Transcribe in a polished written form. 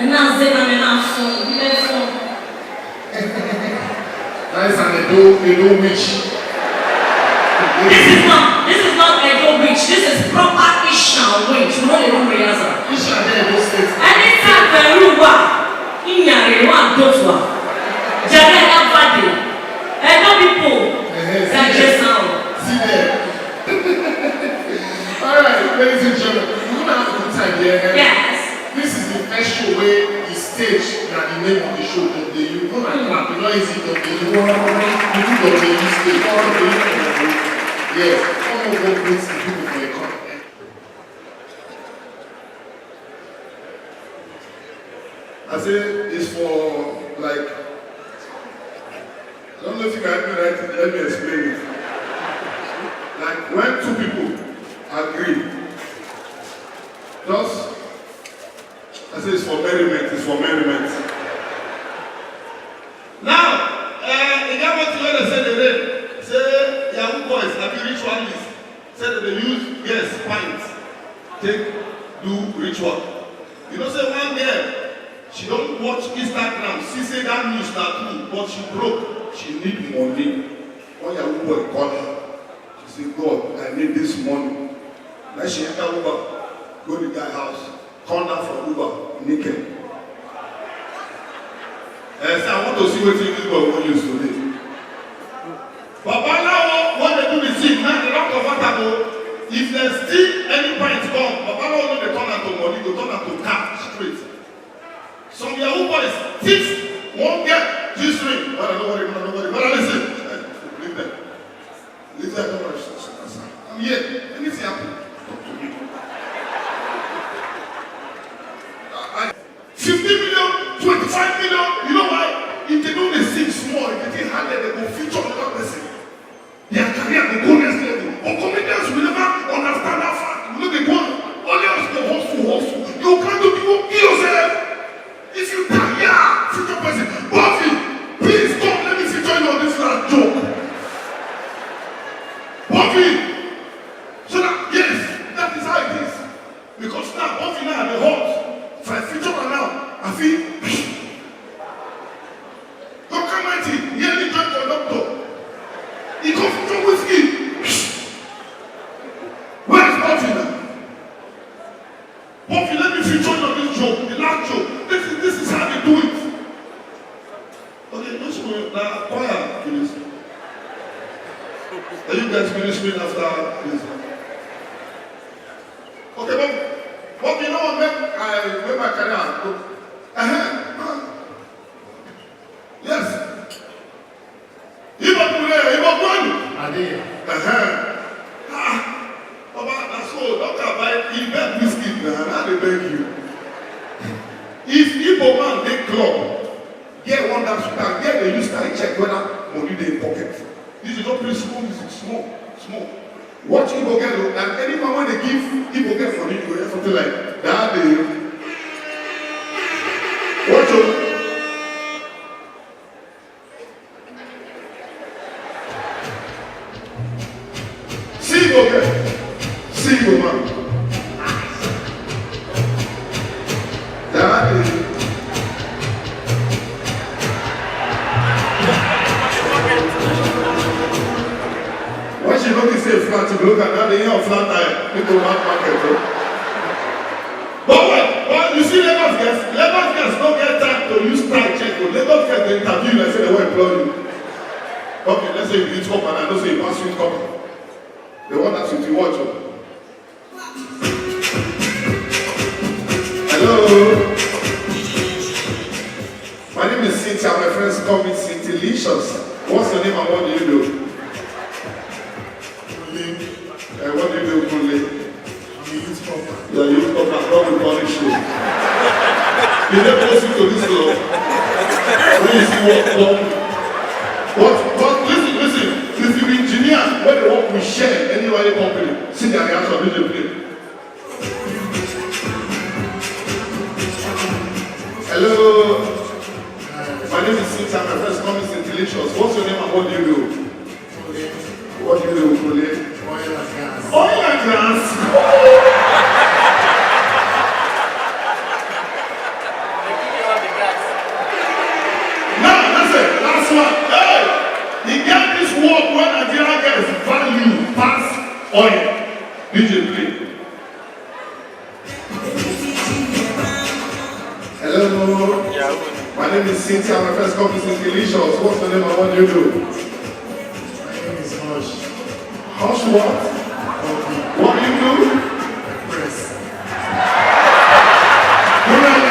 And now say I'm enough phone. Give me phone. Nice and they do witch. This is not Edo witch. This is proper Ishan witch. We don't even realize that. Ishan there those states. Anytime Peruwa, Inyarewa, Dotwa, Jade Avadi, Edo people, that just now. See there. Alright, ladies and gentlemen, we're gonna have a good time here. Yes. This is the first show where the stage and the name of the show of the you know my clap, you know easy of the you do of the stage. Yes, come on, go please the people for a call. I say it's for like I don't know if you can help me right, let me explain it. Like when two people agree, just I say it's for merriment, it's for merriment. Now, you got what you want to say today. Say, Yahoo boys, have you ritualists? Say that they use, yes, pints. Take, do ritual. You know, say one girl, she don't watch Instagram. She say that news not true, but she broke. She need money. One Yahoo boy called her. She said, God, I need this money. Then she enter Uber, go to the guy's house, come down from Uber, naked. And say, I want to see what this boy will use today. Baba now, when they do the thing, now they don't comfortable. If there's still any point come, Baba now know they turn out to money, they turn out to cash straight. Some Yahoo boys, thieves, won't get this ring. But I don't worry, but listen. Leave them. Leave them, don't worry. I'm here. Anything happen, talk to me. 50 million, 25 million, you know why? If they don't sing small, if they handle, they go feature another person. Their career will go next level. But comedians will never understand that fact. You know they want only us to hustle. You can't do people kill yourself. If you die, future person. Buffy, please come, let me feature you on this last joke. Buffy. So that, yes, that is how it is. Because now, Buffy now are the hot. If I feature her now, I feel nearly drank a doctor. He comes from whiskey. Where is Buffy now? Buffy, let me feature you on this joke, the last joke. This is how they do it. Okay, let's go now. Choir, please. Are you guys ministering after this? Okay, but you know what I made my career? Yes. Baba, that's all. Don't buy. He bet whiskey now. They beg you. If Igbo man they club, get one that can get the use to check whether money they pocket. This is not pretty small. This is small. Watch Igbo get and any man when they give Igbo get money, you get something like that. Watch out. See you, man. That is. Once you look, say flat, you look at that, they have flat tire. People market. But you see, Lagos guys don't get time to use time check. Lagos guys they interview and say they will employ you. Okay, let's say you eat cup and I don't say you pass you cup. The one that's with you, watch it. Hello. My name is Cynthia. My friends call me Cynthia-licious. What's your name and what do you do? What do you do, Kunle? I'm a youth corper. You're a youth corper. God will punish you. You never listen to this law. When you see what listen. If you engineer, when they work with Shell, any other company, see their reaction, do they play? Hello. My name is Cynthia. My friends call me Cynthia-licious. What's your name and what do you do? What do you do, Kule? Oil and gas. Oil and gas? DJ, play. Hello. My name is Cynthia. My first company is Delicious. What's the name of what you do? My name is Hush. Hush what? What do you do? Press. Who are you?